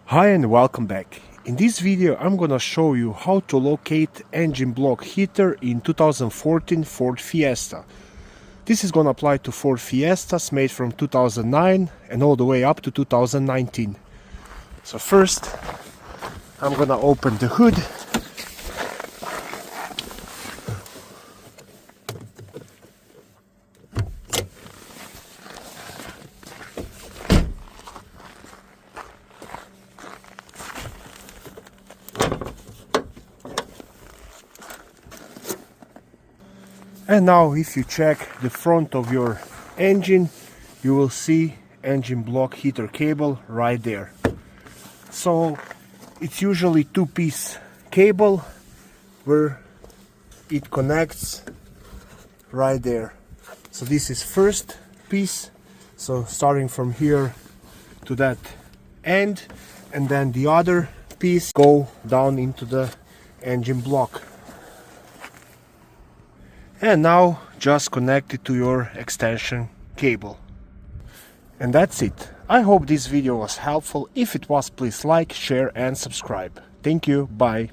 Hi and welcome back. In this video I'm gonna show you how to locate engine block heater in 2014 Ford Fiesta. This is gonna apply to Ford Fiestas made from 2009 and all the way up to 2019. So first I'm gonna open the hood. And now if you check the front of your engine, you will see engine block heater cable right there. So it's usually two-piece cable where it connects right there. So this is first piece, so starting from here to that end, and then the other piece go down into the engine block. And now just connect it to your extension cable. And that's it. I hope this video was helpful. If it was, please like, share and subscribe. Thank you. Bye.